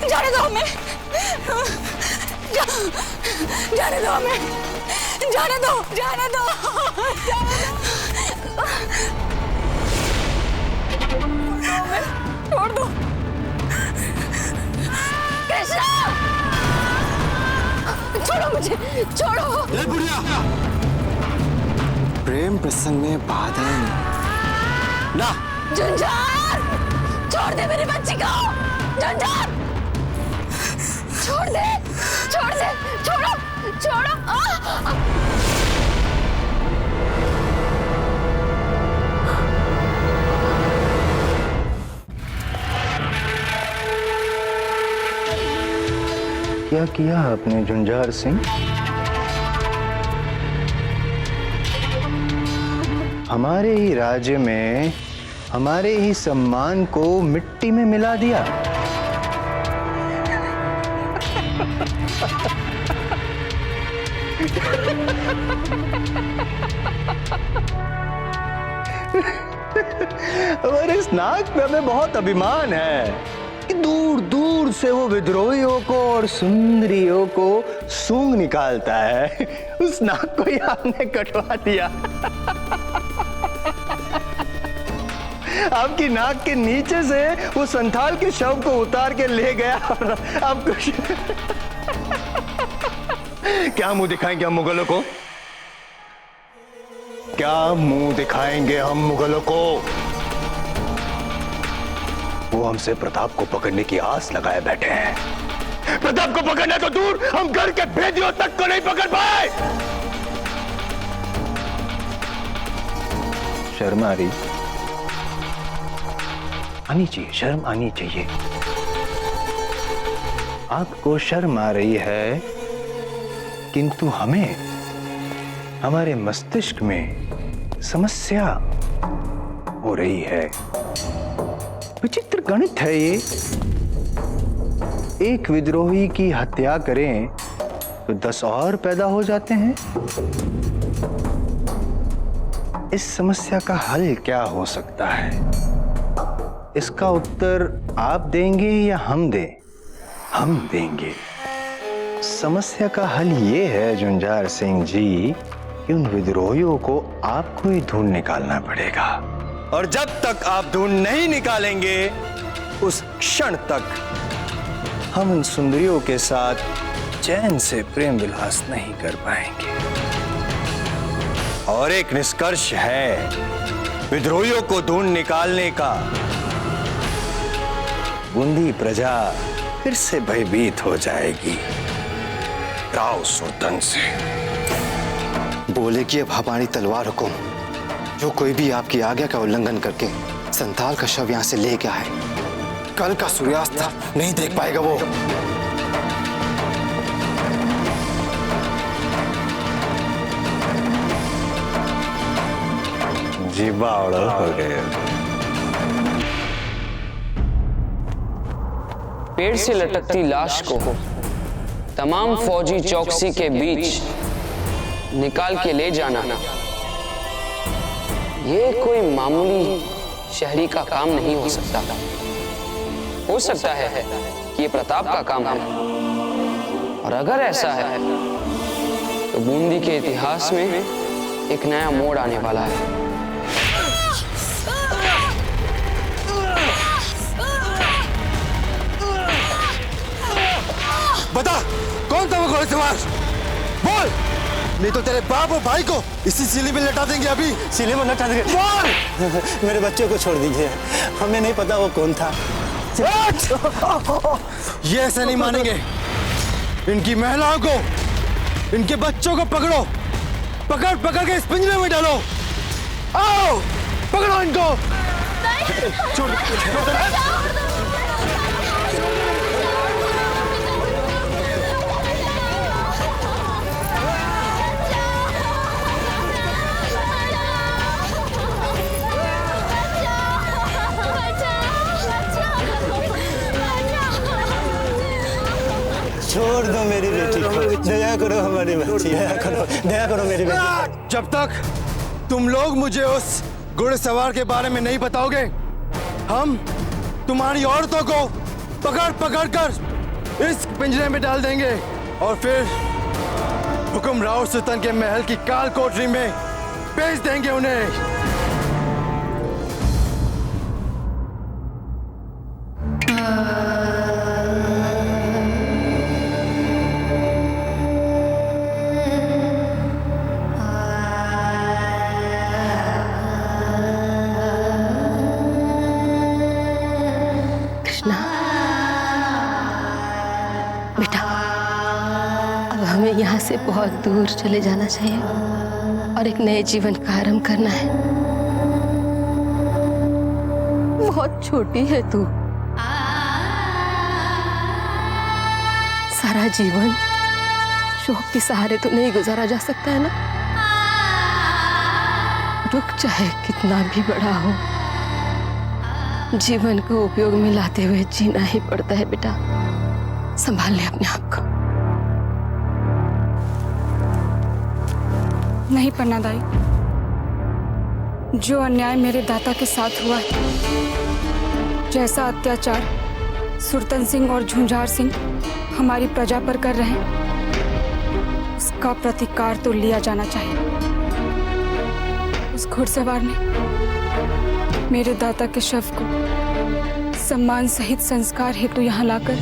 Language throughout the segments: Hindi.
जाने दो हमें, जाने दो हमें, जाने दो, जाने दो, छोड़ दो कृष्णा, छोड़ो मुझे, छोड़ो। बुढ़िया, प्रेम प्रसंग में बाधा नहीं ना। झुंझार, छोड़ दे मेरी बच्ची को, झुंझार, छोड़ दे, छोड़ दे, छोड़ो, छोड़ो। क्या किया आपने झुंझार सिंह? हमारे ही राज्य में हमारे ही सम्मान को मिट्टी में मिला दिया। हमारे इस नाक पे हमें बहुत अभिमान है कि दूर दूर से वो विद्रोहियों को और सुंदरियों को सूंघ निकालता है। उस नाक को ही आपने कटवा दिया। आपकी नाक के नीचे से वो संथाल के शव को उतार के ले गया और आपको क्या मुंह दिखाएंगे हम मुगलों को? क्या मुंह दिखाएंगे हम मुगलों को? वो हमसे प्रताप को पकड़ने की आस लगाए बैठे हैं। प्रताप को पकड़ना तो दूर, हम घर के भेदियों तक को नहीं पकड़ पाए। शर्म आ रही? आनी चाहिए, शर्म आनी चाहिए। आपको शर्म आ रही है, किंतु हमें हमारे मस्तिष्क में समस्या हो रही है। विचित्र गणित है ये। एक विद्रोही की हत्या करें तो 10 और पैदा हो जाते हैं। इस समस्या का हल क्या हो सकता है? इसका उत्तर आप देंगे या हम दें? हम देंगे। समस्या का हल ये है झुंझार सिंह जी कि उन विद्रोहियों को आपको ही ढूंढ निकालना पड़ेगा, और जब तक आप ढूंढ नहीं निकालेंगे उस क्षण तक हम उन सुंदरियों के साथ चैन से प्रेम विलास नहीं कर पाएंगे। और एक निष्कर्ष है विद्रोहियों को ढूंढ निकालने का। बूंदी प्रजा फिर से भयभीत हो जाएगी राव सुल्तान से। बोले कि अब हमारी तलवार हुकुम, जो कोई भी आपकी आज्ञा का उल्लंघन करके संथाल का शव यहां से ले गया है, कल का सूर्यास्त नहीं देख पाएगा वो। जी बावड़ा हो गए। पेड़ से लटकती लाश को तमाम फौजी चौकसी के बीच निकाल के ले जाना, ये कोई मामूली शहरी का काम नहीं हो सकता। हो सकता है कि ये प्रताप का काम है, और अगर ऐसा है तो बूंदी के इतिहास में एक नया मोड़ आने वाला है। बता कौन था वो घोड़सवार? बोल, नहीं तो तेरे बाप और भाई को इसी सीले में लटा देंगे। अभी सीले में लटा देंगे। बोल। मेरे बच्चों को छोड़ दीजिए, हमें नहीं पता वो कौन था। ये ऐसे नहीं मानेंगे। इनकी महिलाओं को, इनके बच्चों को पकड़ो, पकड़ पकड़ के इस पिंजरे में डालो। आओ पकड़ो इनको। छोड़ छोड़ दो मेरी बेटी को, दया करो हमारी बच्ची, दया करो मेरी बेटी। जब तक तुम लोग मुझे उस घुड़सवार के बारे में नहीं बताओगे, हम तुम्हारी औरतों को पकड़ पकड़ कर इस पिंजरे में डाल देंगे और फिर हुक्म राव सुल्तान के महल की काल कोठरी में भेज देंगे उन्हें। बेटा, अब हमें यहाँ से बहुत दूर चले जाना चाहिए और एक नए जीवन का आरंभ करना है। बहुत छोटी है तू, सारा जीवन शोक के सहारे तो नहीं गुजारा जा सकता है ना। दुख चाहे कितना भी बड़ा हो, जीवन को उपयोग में लाते हुए जीना ही पड़ता है बेटा। संभाल ले अपने आप को। नहीं पन्ना दाई, जो अन्याय मेरे दाता के साथ हुआ है, जैसा अत्याचार सुरतन सिंह और झुंझार सिंह हमारी प्रजा पर कर रहे हैं, उसका प्रतिकार तो लिया जाना चाहिए। उस घुड़सवार ने मेरे दाता के शव को सम्मान सहित संस्कार हेतु यहाँ लाकर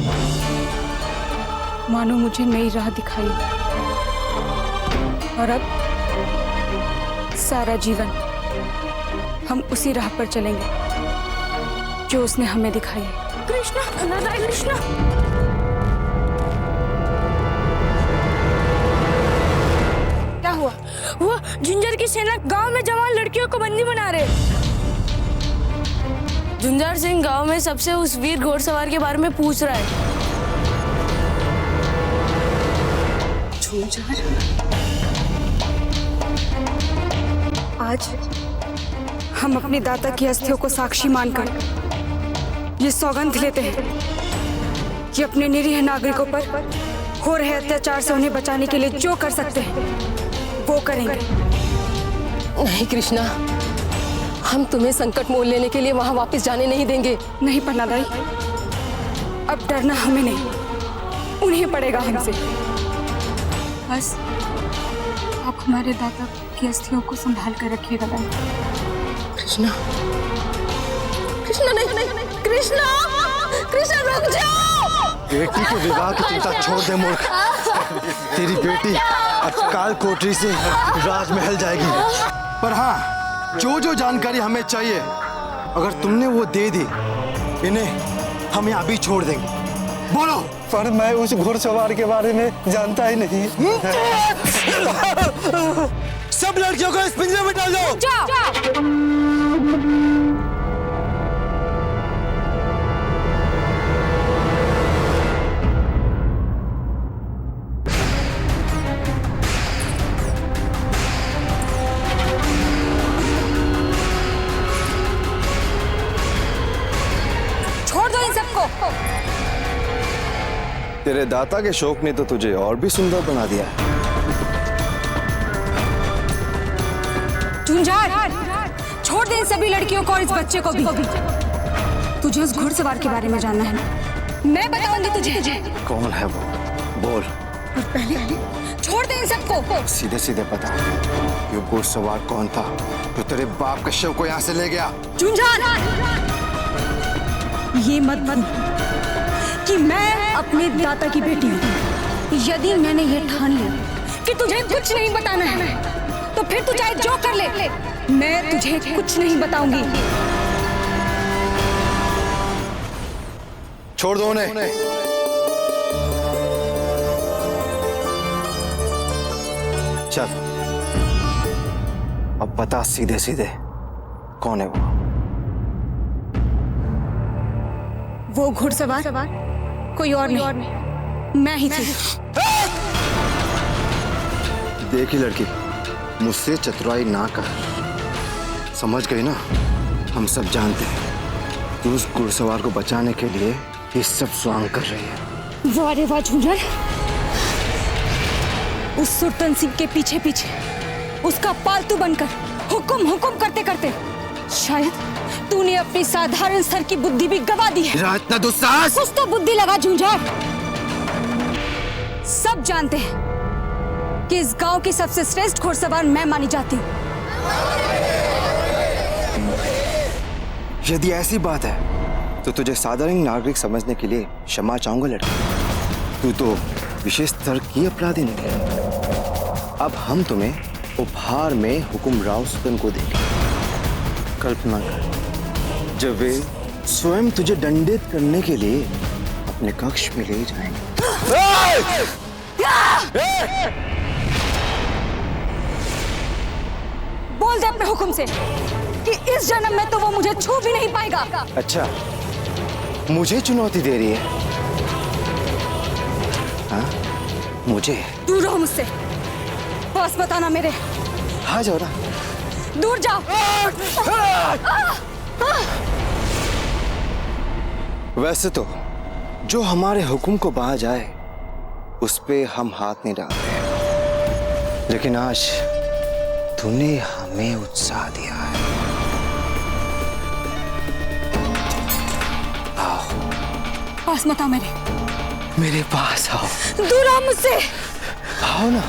मानो मुझे नई राह दिखाई, और अब सारा जीवन हम उसी राह पर चलेंगे जो उसने हमें दिखाई है। कृष्णा, कृष्णा। क्या हुआ? वो झुंझार की सेना गांव में जवान लड़कियों को बंदी बना रहे। झुंझार सिंह गांव में सबसे उस वीर घोड़सवार के बारे में पूछ रहा है। आज हम अपने दाता की अस्थियों को साक्षी मानकर ये सौगंध लेते हैं कि अपने निरीह नागरिकों पर हो रहे अत्याचार से उन्हें बचाने के लिए जो कर सकते हैं वो करेंगे। नहीं कृष्णा, हम तुम्हें संकट मोल लेने के लिए वहां वापस जाने नहीं देंगे। नहीं पन्ना दाई, अब डरना हमें नहीं, उन्हें पड़ेगा हमसे। बस आप हमारे दाता की अस्थियों को संभाल कर रखिएगा दाई। कृष्णा, कृष्णा नहीं, कृष्णा, कृष्णा रुक जाओ। बेटी के विवाह की चिंता छोड़ दे मूर्ख। तेरी बेटी अब काल कोठरी से राजमहल जाएगी। पर हाँ, जो जानकारी हमें चाहिए अगर तुमने वो दे दी, इन्हें हम यहाँ भी छोड़ देंगे। बोलो। पर मैं उस घुड़सवार के बारे में जानता ही नहीं। सब लड़कियों को इस पिंजरे में डाल दो। छोड़ दो इन सबको। तेरे दाता के शोक ने तो तुझे और भी सुंदर बना दिया है। झुंझार, छोड़ दे इन सभी लड़कियों को और इस बच्चे को भी। तुझे उस घुड़सवार के बारे में जानना है ना? मैं बताऊंगी तुझे। कौन है वो? बोल। और पहले छोड़ दे इन सबको। सीधे सीधे बता, ये घुड़सवार कौन था जो तेरे बाप के शव को यहाँ से ले गया? झुंझार, ये मत भूल कि मैं अपने दाता की बेटी हूँ। यदि मैंने ये ठान लिया कि तुझे कुछ नहीं बताना है, तो फिर तू चाहे जो कर ले, मैं तुझे कुछ नहीं बताऊंगी। छोड़ दो उन्हें। चल, अब बता सीधे सीधे कौन है वो घुड़सवार कोई और नहीं, मैं ही थी। देखी लड़की, मुझसे चतुराई ना कर। समझ गई ना? हम सब जानते हैं कि उस घुड़सवार को बचाने के लिए ये सब स्वांग कर रही है। वाह रे वाह झुंझार, उस सुरतन सिंह के पीछे पीछे उसका पालतू बनकर हुक्म करते करते शायद तूने अपनी साधारण स्तर की बुद्धि भी गवा दी है। इतना दुस्साहस! कुछ तो बुद्धि लगा झुंझार। सब जानते हैं कि इस गांव की सबसे श्रेष्ठ घुड़सवार मैं मानी जाती हूँ। यदि ऐसी बात है तो तुझे साधारण नागरिक समझने के लिए क्षमा चाहूंगा लड़का। तू तो विशेष स्तर की अपराधी नहीं। अब हम तुम्हें उपहार में हुकुम राव सुतन को देंगे। कल्पना कर जब वे स्वयं तुझे दंडित करने के लिए अपने कक्ष में ले जाएंगे। बोल दे अपने हुक्म से कि इस जन्म में तो वो मुझे छू भी नहीं पाएगा। अच्छा, मुझे चुनौती दे रही है? हाँ, मुझे? दूर रहो मुझसे, पास मत आना मेरे। हाँ जाओ ना, दूर जाओ। वैसे तो जो हमारे हुक्म को बहा जाए उस पे हम हाथ नहीं डालते, लेकिन आज तूने हमें उत्साह दिया है। आओ, पास मत आओ मेरे पास आओ। दूर आओ मुझसे। आओ ना।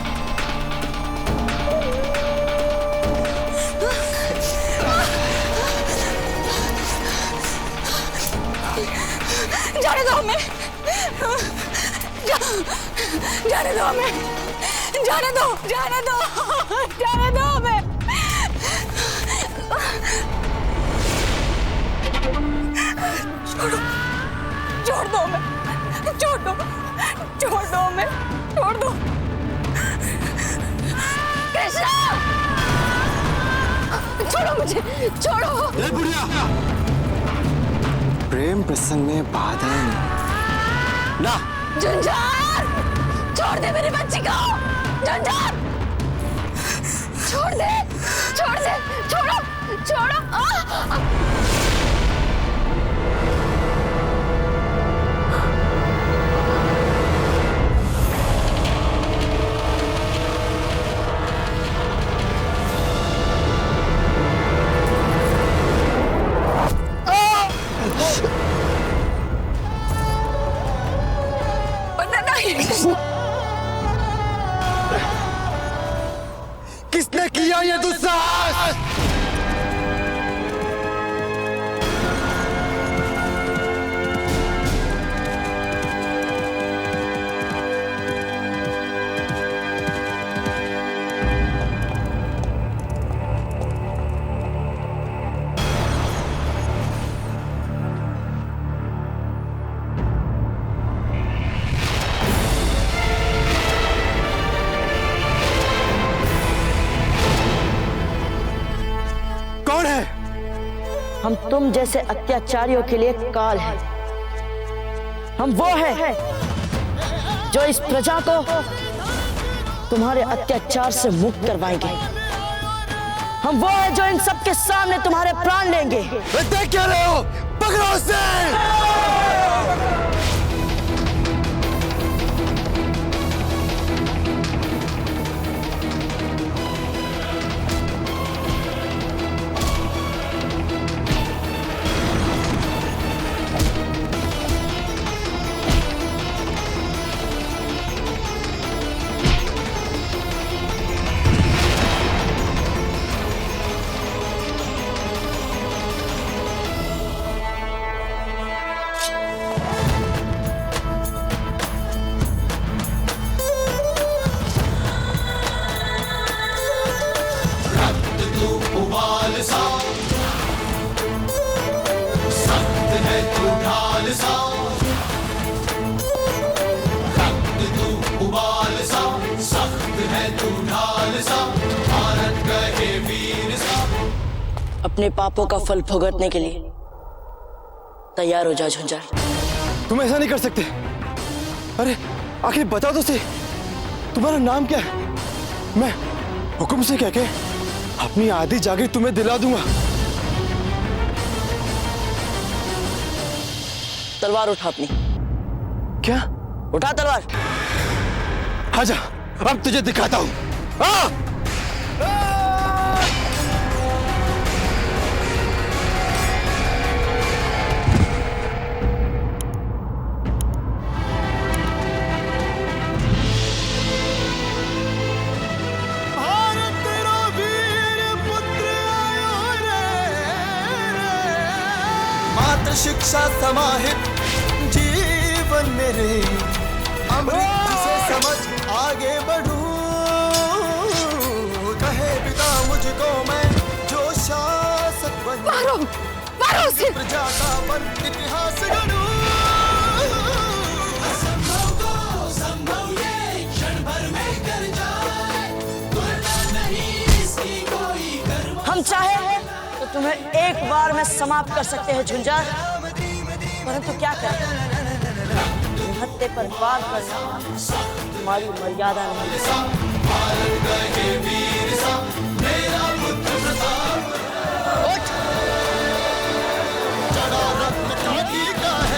जाने दो हमें, जाने दो हमें, जाने दो, जाने दो, जाने दो हमें। छोड़ो, छोड़ दो हमें, छोड़ दो, छोड़ दो हमें, छोड़ दो। कृष्णा, छोड़ो मुझे, छोड़ो। प्रेम प्रसंग में बाधा नहीं ना। झुंझार, छोड़ दे मेरी बच्ची को। झुंझार, छोड़ दे, छोड़ दे, छोड़ो, छोड़ो। किसने किया ये दुस्साहस? हम तुम जैसे अत्याचारियों के लिए काल हैं। हम वो हैं जो इस प्रजा को तुम्हारे अत्याचार से मुक्त करवाएंगे। हम वो हैं जो इन सब के सामने तुम्हारे प्राण लेंगे। देख क्या रहे हो? पकड़ो उसे! अपने पापों का फल भुगतने के लिए तैयार हो जा झुंझार। तुम ऐसा नहीं कर सकते। अरे आखिर बता दो से, तुम्हारा नाम क्या है? मैं हुक्म से कह के अपनी आधी जागीर तुम्हें दिला दूंगा। तलवार उठा अपनी। क्या? उठा तलवार। आजा, अब तुझे दिखाता हूं। शिक्षा समाहित जीवन मेरे अमृत से समझ आगे बढ़ूं। कहे पिता मुझको मैं जो शासक बनूं, मारो मारो उसे। प्रजा का बन इतिहास गढ़ूं। असंभव को संभव ये क्षण भर में कर जाए, तुलना नहीं इसकी कोई कर्म। हम चाहे तो तुम्हें एक बार में समाप्त कर सकते हैं झुंझार, परंतु क्या करें, हत्या पर वार करना तुम्हारी मर्यादा नहीं।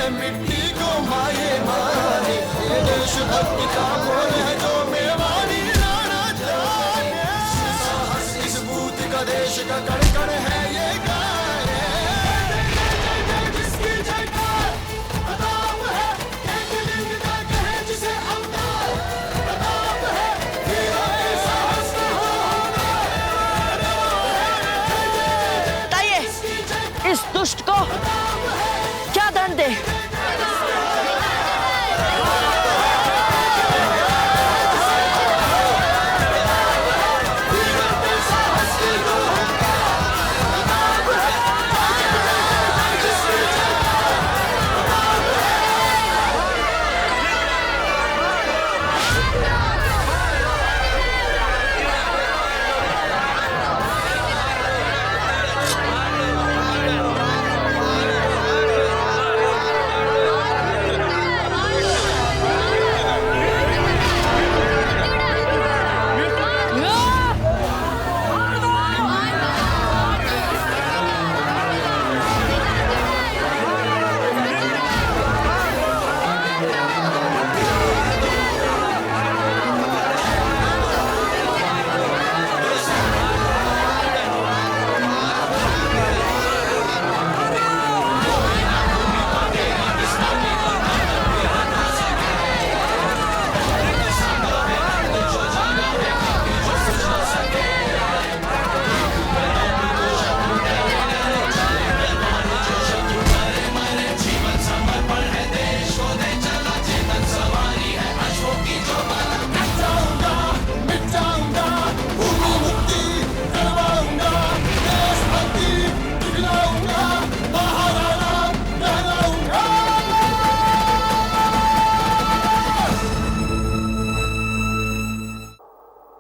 मिट्टी को माये मारे, ये देशभक्ति का बोल है जो मेवानी लाना जाने। साहस इस भूत का देश का कण कण है ये गाए। जिसकी जयकार प्रताप है, एक लिंग का कहे जिसे अवतार प्रताप है। वीरों के साहस का बताइए इस दुष्ट को क्या दंड दे?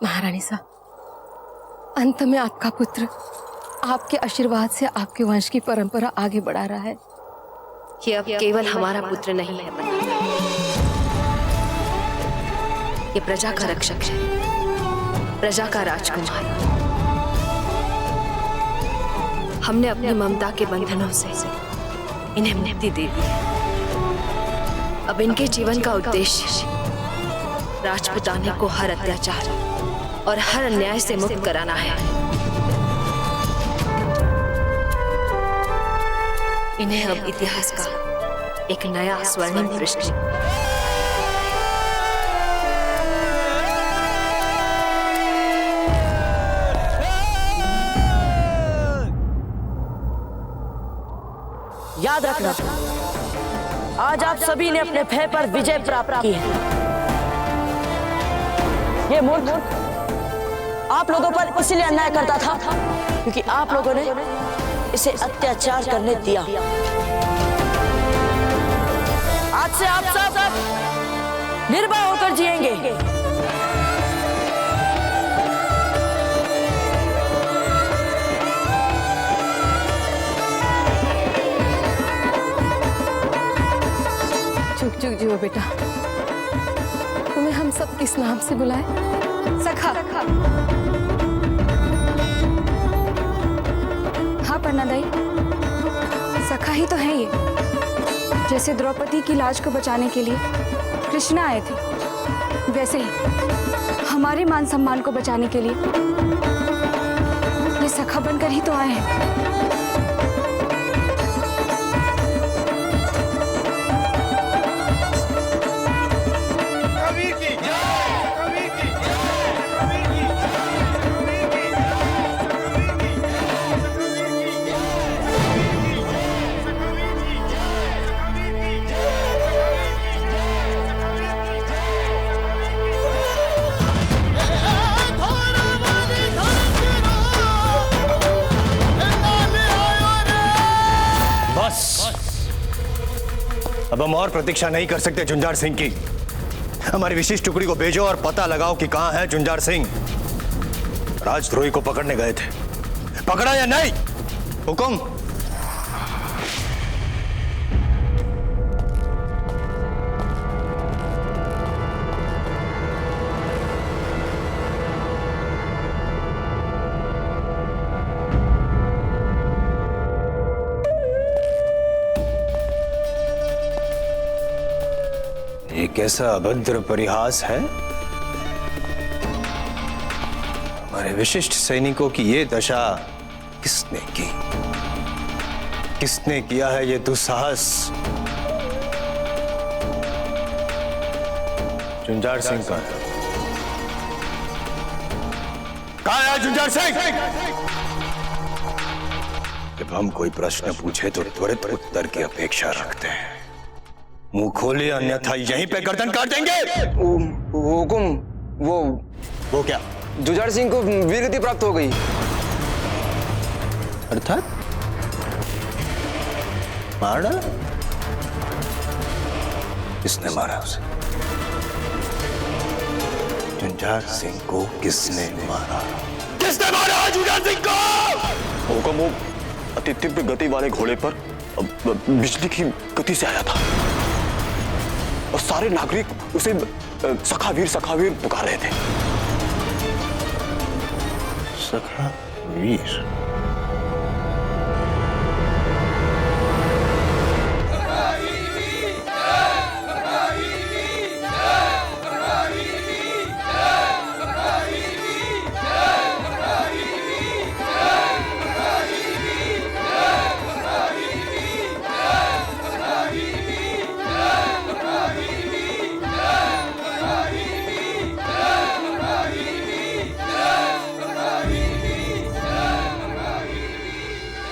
महारानी साहब, अंत में आपका पुत्र आपके आशीर्वाद से आपके वंश की परंपरा आगे बढ़ा रहा है। ये अब केवल हमारा पुत्र नहीं है, ये प्रजा का रक्षक है, प्रजा का राजकुमार। हमने अपनी ममता के बंधनों से इन्हें मुक्ति दे दी। अब इनके जीवन का उद्देश्य राजपुताने को हर अत्याचार और हर अन्याय से मुक्त कराना है। इन्हें अब इतिहास का एक नया स्वर्णिम पृष्ठ याद रखना, आज आप सभी ने अपने भय पर विजय प्राप्त की है। ये मूर्ख आप लोगों पर इसलिए अन्याय करता था क्योंकि आप लोगों ने इसे अत्याचार करने दिया। आज से आप सब निर्भय होकर जिएंगे। चुप चुप जियो बेटा। तुम्हें हम सब किस नाम से बुलाए? सखा। हाँ पन्नादाई, सखा ही तो है ये। जैसे द्रौपदी की लाज को बचाने के लिए कृष्ण आए थे, वैसे ही हमारे मान सम्मान को बचाने के लिए ये सखा बनकर ही तो आए हैं। अब हम और प्रतीक्षा नहीं कर सकते झुंझार सिंह की। हमारी विशेष टुकड़ी को भेजो और पता लगाओ कि कहां है झुंझार सिंह। राजद्रोही को पकड़ने गए थे, पकड़ा या नहीं? हुकुम। ये कैसा अभद्र परिहास है? हमारे विशिष्ट सैनिकों की ये दशा किसने की? किसने किया है ये दुस्साहस? झुंझार सिंह कहाँ है? कहाँ है झुंझार सिंह? जब हम कोई प्रश्न पूछे तो त्वरित उत्तर की अपेक्षा रखते हैं। मुंह खोले अन्यथा यहीं पे गर्दन काट देंगे। हुकुम, वो क्या? झुंझार सिंह को वीरगति प्राप्त हो गई। अर्थात मार डाला? किसने मारा उसे? झुंझार सिंह को किसने मारा? किसने मारा झुंझार सिंह को? हुकुम, वो अति तीव्र गति वाले घोड़े पर बिजली की गति से आया था और सारे नागरिक उसे सखावीर पुकार रहे थे। सखावीर?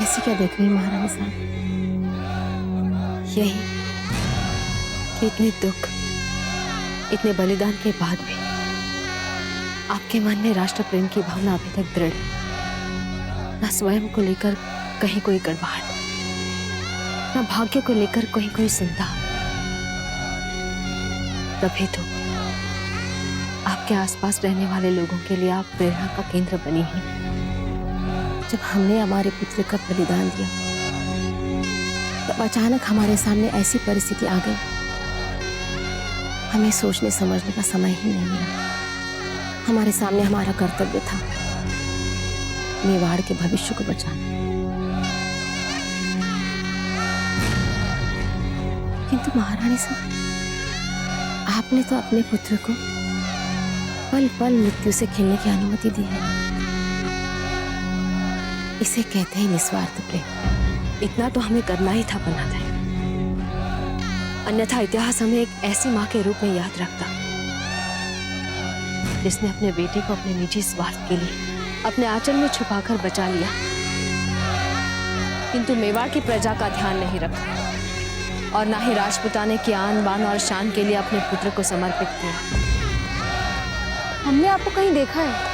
ऐसी क्या देख रही महारानी साहब? यही कि इतने दुख, इतने बलिदान के बाद भी आपके मन में राष्ट्र प्रेम की भावना अभी तक दृढ़ है। न स्वयं को लेकर कहीं कोई गड़बड़ाहट, न भाग्य को लेकर कहीं कोई चिंता। तभी तो आपके आसपास रहने वाले लोगों के लिए आप प्रेरणा का केंद्र बनी हैं। जब हमने हमारे पुत्र का बलिदान दिया तब अचानक हमारे सामने ऐसी परिस्थिति आ गई, हमें सोचने समझने का समय ही नहीं मिला। हमारे सामने हमारा कर्तव्य था मेवाड़ के भविष्य को बचाना, किंतु महारानी साहब, आपने तो अपने पुत्र को पल पल मृत्यु से खेलने की अनुमति दी है। इसे कहते हैं निस्वार्थ प्रेम। इतना तो हमें करना ही था पन्नादाई, अन्यथा इतिहास हमें एक ऐसी मां के रूप में याद रखता जिसने अपने बेटे को अपने निजी स्वार्थ के लिए अपने आंचल में छुपाकर बचा लिया, किंतु मेवाड़ की प्रजा का ध्यान नहीं रखा और ना ही राजपुताने की आन बान और शान के लिए अपने पुत्र को समर्पित किया। हमने आपको कहीं देखा है?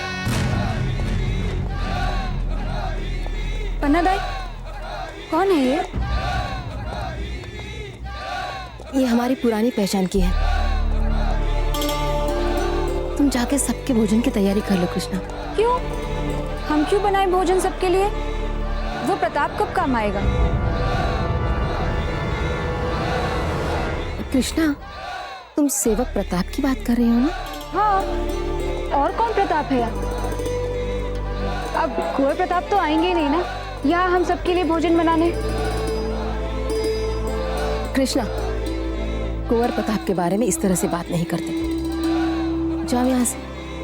पन्नादाई, कौन है ये हमारी पुरानी पहचान की है। तुम जाके सबके भोजन की तैयारी कर लो कृष्णा। क्यों? हम क्यों बनाए भोजन सबके लिए? वो प्रताप कब काम आएगा? कृष्णा, तुम सेवक प्रताप की बात कर रही हो ना? हाँ, और कौन प्रताप है? अब कुंवर प्रताप तो आएंगे ही नहीं ना यहाँ हम सबके लिए भोजन बनाने। कृष्णा, कुंवर प्रताप के बारे में इस तरह से बात नहीं करते। जाओ यहाँ से।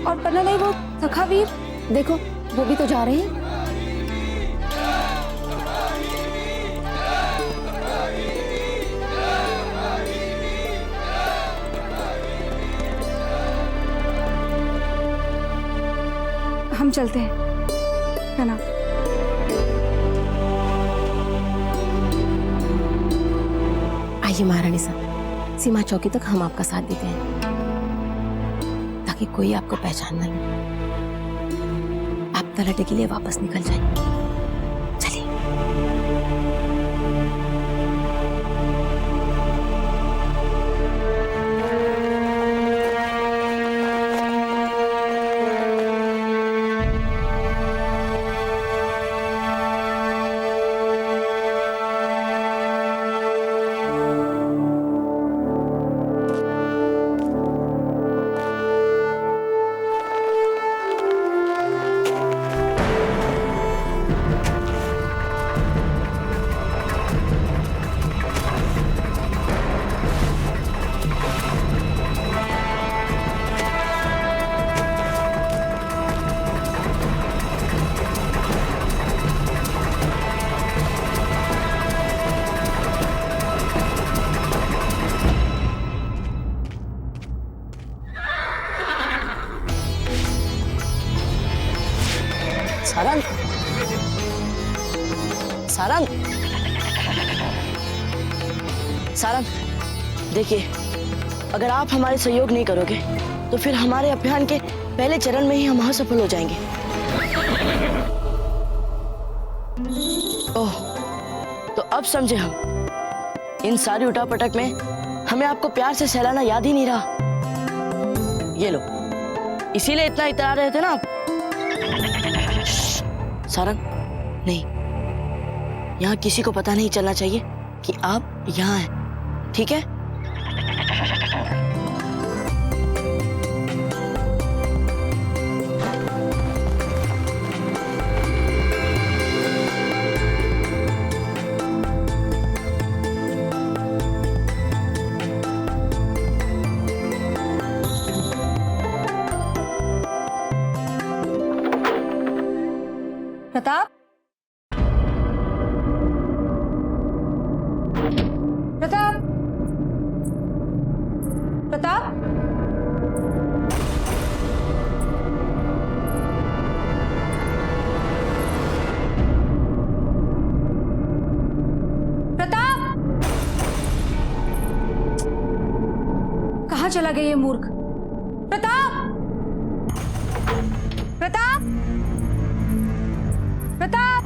और पन्नादाई, वो सखावीर, देखो वो भी तो जा रहे हैं। हम चलते हैं, है ना? आइए महारानी साहब, सीमा चौकी तक हम आपका साथ देते हैं ताकि कोई आपको पहचान न ले। आप तलटे के लिए वापस निकल जाएं। चलिए। सारंग, सारंग, सारंग, देखिए, अगर आप हमारे सहयोग नहीं करोगे तो फिर हमारे अभियान के पहले चरण में ही हम असफल हो जाएंगे। ओह, तो अब समझे हम। इन सारी उठापटक में हमें आपको प्यार से सहलाना याद ही नहीं रहा। ये लो, इसीलिए इतना इतरा रहे थे ना आप। सारंग, नहीं, यहाँ किसी को पता नहीं चलना चाहिए कि आप यहाँ हैं, ठीक है? प्रताप, प्रताप, प्रताप, प्रताप, कहाँ चला गया ये मूर्ख? प्रताप, प्रताप, प्रताप,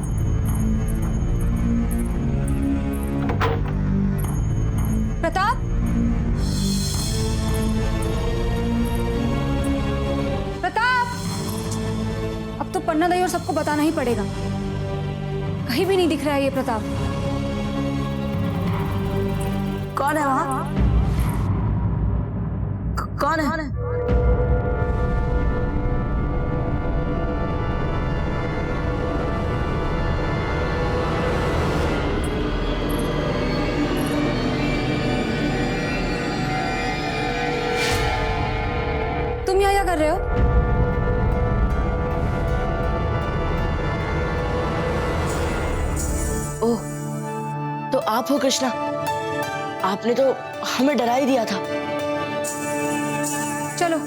प्रताप, प्रताप, अब तो पन्ना दई और सबको बताना ही पड़ेगा। कहीं भी नहीं दिख रहा है ये प्रताप। कौन है वहां? कौन है? तुम यहाँ क्या कर रहे हो? ओह, तो आप हो कृष्णा। आपने तो हमें डरा ही दिया था। चलो,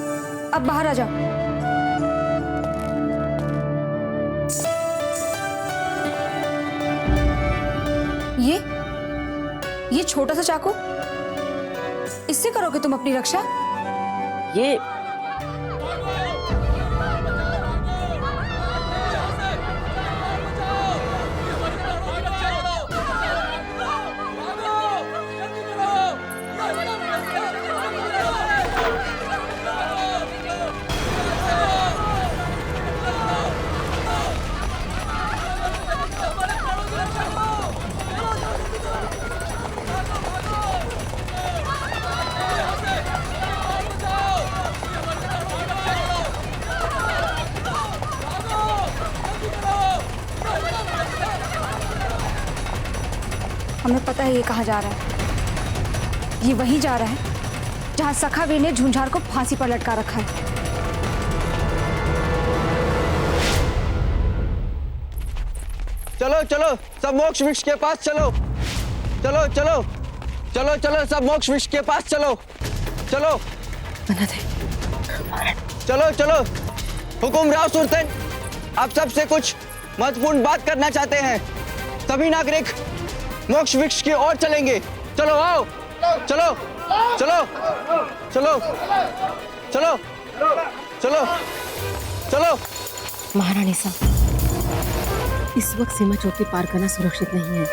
अब बाहर आ जाओ। ये छोटा सा चाकू, इससे करोगे तुम अपनी रक्षा? ये हमें पता है ये कहाँ जा रहा है। ये वहीं जा रहा है जहाँ सखावीर ने झुंझार को फांसी पर लटका रखा है। चलो चलो, सब मोक्ष वृक्ष के पास चलो। चलो चलो चलो चलो, सब मोक्ष वृक्ष के पास चलो। चलो चलो चलो। हुकुम राव सुरतन, आप सबसे कुछ महत्वपूर्ण बात करना चाहते हैं। सभी नागरिक मोक्ष वृक्ष की ओर चलेंगे। चलो आओ, चलो चलो चलो चलो चलो चलो। महारानी साहब, इस वक्त सीमा चौकी पार करना सुरक्षित नहीं है।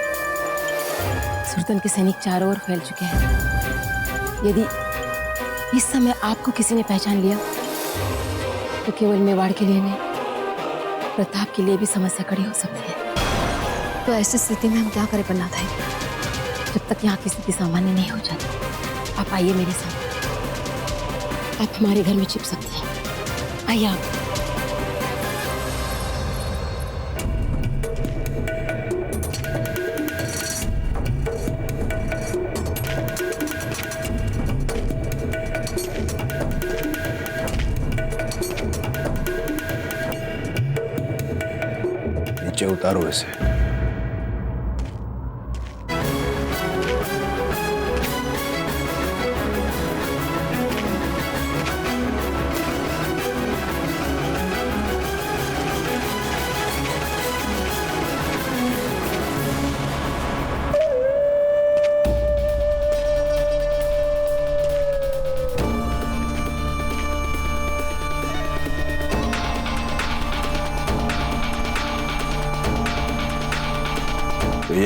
सुल्तान के सैनिक चारों ओर फैल चुके हैं। यदि इस समय आपको किसी ने पहचान लिया तो केवल मेवाड़ के लिए नहीं, प्रताप के लिए भी समस्या खड़ी हो सकती है। तो ऐसी स्थिति में हम क्या करें पन्ना भाई, जब तक यहाँ की स्थिति सामान्य नहीं हो जाती। आप आइए मेरे साथ, आप हमारे घर में छिप सकते हैं। आइए आप। नीचे उतारो इसे।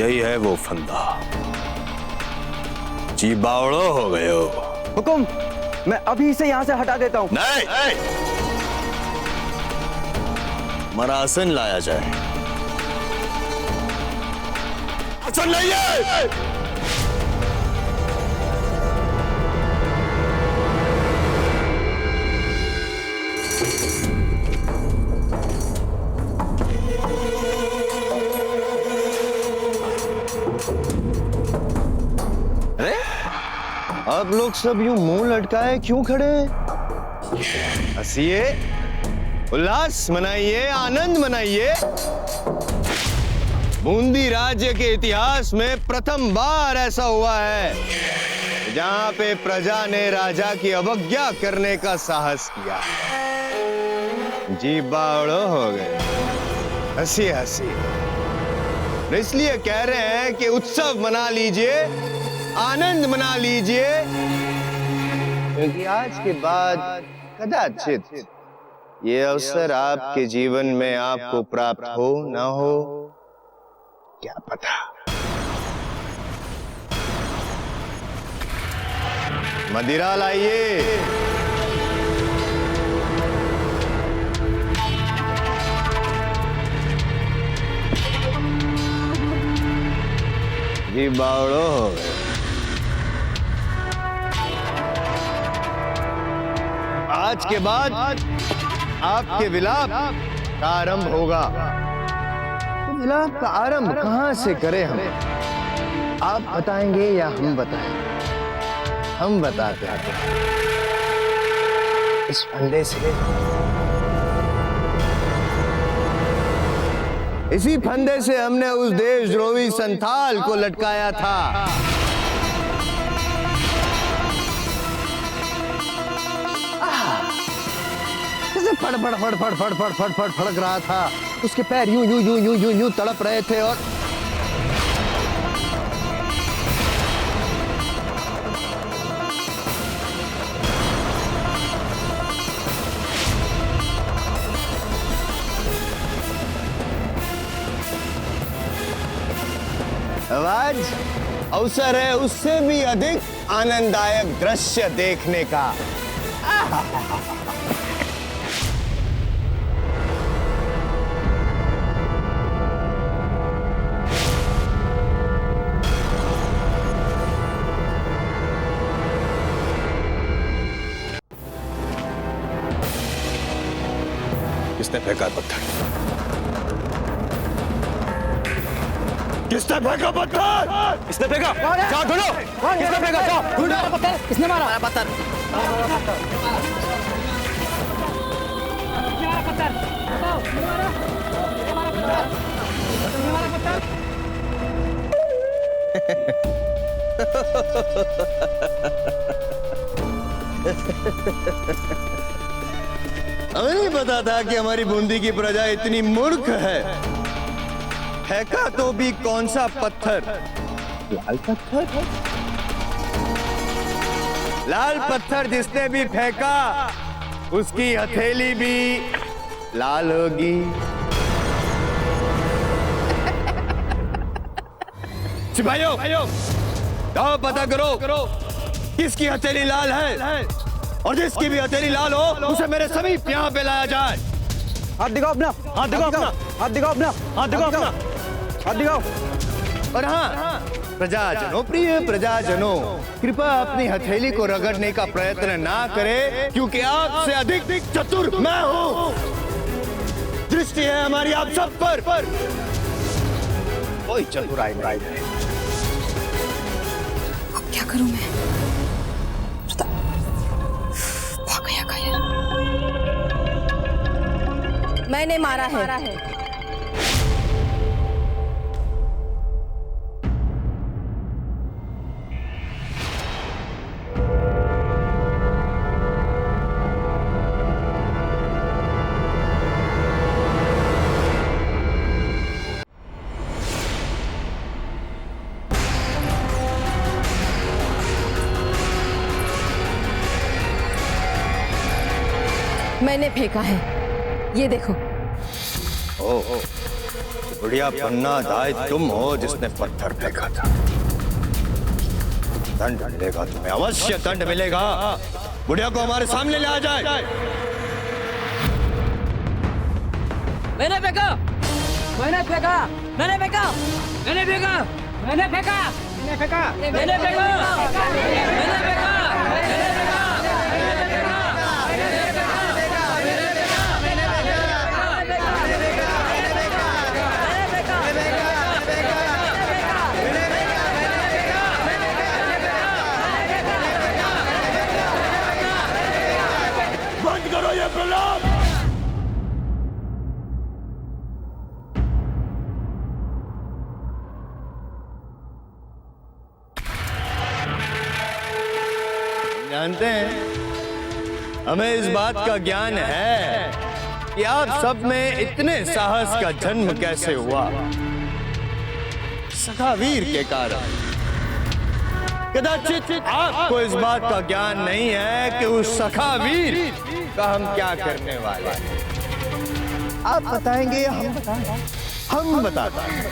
यही है वो फंदा। जी बावड़ो हो गए हो। हुकुम, मैं अभी इसे यहाँ से हटा देता हूँ। नहीं, मरासन लाया जाए। आसन लाइए। आप लोग सब यूं मुंह लटकाए क्यों खड़े हैं? हंसिए, उल्लास मनाइए, आनंद मनाइए। बूंदी राज्य के इतिहास में प्रथम बार ऐसा हुआ है जहां पे प्रजा ने राजा की अवज्ञा करने का साहस किया। जी बावड़ो हो गए। हंसिए हंसिए। इसलिए कह रहे हैं कि उत्सव मना लीजिए, आनंद मना लीजिए, क्योंकि आज के बाद कदाचित ये अवसर आपके जीवन में आपको प्राप्त हो ना हो, क्या पता। मदिरा लाइए। जी बावड़ो हो गए। आज के बाद आपके विलाप का आरंभ होगा। तो विलाप का आरंभ कहां से करें हम? आप बताएंगे या हम बताएं? हम बताते हैं इस फंदे से। इसी फंदे से हमने उस देशद्रोही संथाल को लटकाया था। फड़ फड़ फड़ फड़ फड़ फड़ फड़ फड़ फड़क रहा था। उसके पैर यूं यूं यूं यूं यूं यूं तड़प रहे थे और आज अवसर है उससे भी अधिक आनंददायक दृश्य देखने का। किसने फेंका पत्थर? किसने फेंका पत्थर? किसने फेंका? जाओ ढूंढो। किसने फेंका? जाओ ढूंढो पत्थर। किसने मारा पत्थर? हमें नहीं पता था कि हमारी बूंदी की प्रजा इतनी मूर्ख है। फेंका तो भी कौन सा पत्थर? लाल पत्थर। लाल पत्थर जिसने भी फेंका उसकी हथेली भी लाल होगी। सिपाहियों, जाओ पता करो किसकी हथेली लाल है, और जिसकी भी हथेली लाल हो उसे मेरे समीप यहाँ पे लाया जाए। हाथ दिखाओ अपना। हाथ दिखाओ अपना। हाथ दिखाओ अपना। हाथ दिखाओ अपना। हाथ दिखाओ। और हाँ, प्रजाजनों, प्रिय प्रजाजनों, कृपया अपनी हथेली को रगड़ने का प्रयत्न ना करें, क्योंकि आपसे अधिक चतुर मैं हूँ। दृष्टि है हमारी आप सब पर। कोई चतुराई नहीं है। अब क्या करूं मैं? भाग गया कायर। मैंने मारा है। मैंने फेंका है, ये देखो। बुढ़िया बनना दाय तुम हो जिसने पत्थर फेंका था। दंड मिलेगा तुम्हें, अवश्य दंड मिलेगा। बुढ़िया को हमारे सामने ले आ जाए। मैंने फेंका, मैंने फेंका, मैंने फेंका, मैंने फेंका, मैंने फेंका, मैंने फेंका, मैंने फेंका, मैंने फेंका। बंद करो ये प्रलाप। जानते हैं, हमें इस बात का ज्ञान है कि आप सब में इतने साहस का जन्म कैसे हुआ। सखावीर के कारण। कदाचित आपको इस बात का ज्ञान नहीं है कि उस सखावीर का हम क्या करने वाले हैं। आप बताएंगे या हम बताएंगे? हम बताते हैं।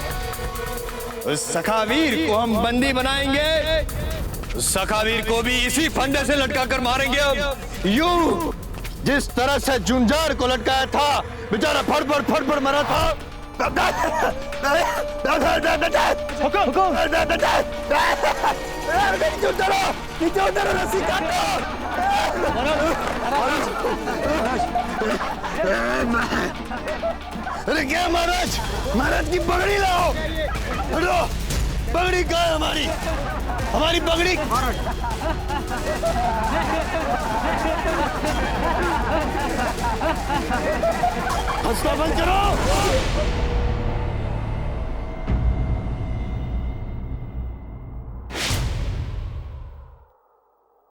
उस सखावीर को हम बंदी बनाएंगे। उस सखावीर को भी इसी फंदे से लटका कर मारेंगे हम। यूं जिस तरह से झुंझार को लटकाया था, बेचारा फड़ मरा था। अरे क्या महाराज, महाराज की पगड़ी लाओ। पगड़ी कहाँ है हमारी? हमारी पगड़ी हंसना बंद करो।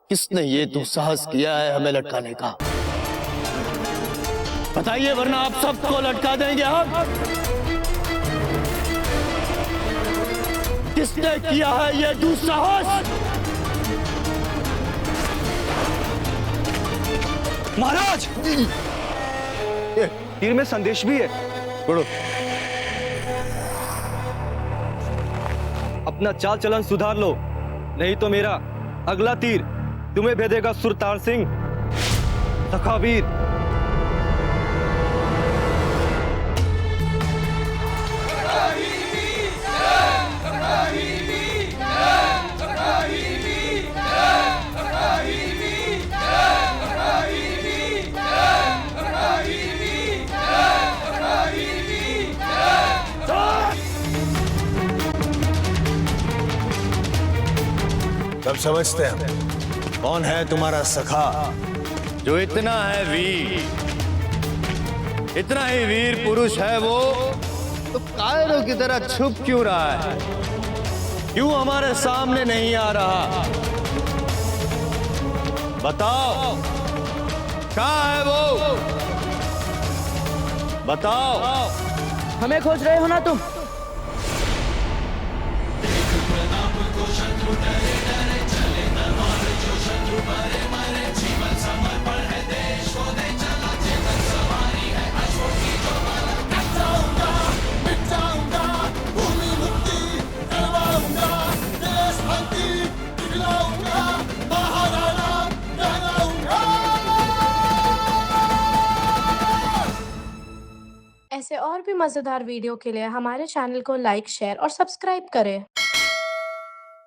किसने ये दुस्साहस किया है हमें लटकाने का? बताइए, वरना आप सबको लटका देंगे हम। किसने किया है ये दुस्साहस? महाराज, तीर में संदेश भी है। पढ़ो। अपना चाल चलन सुधार लो, नहीं तो मेरा अगला तीर तुम्हें भेदेगा सुरतार सिंह सखावीर। सब समझते हैं कौन है तुम्हारा सखा जो इतना है वीर, इतना ही वीर पुरुष है वो, तो कायरों की तरह छुप क्यों रहा है? क्यों हमारे सामने नहीं आ रहा? बताओ, कहाँ है वो? बताओ। हमें खोज रहे हो ना तुम? ऐसे और भी मज़ेदार वीडियो के लिए हमारे चैनल को लाइक, शेयर और सब्सक्राइब करें।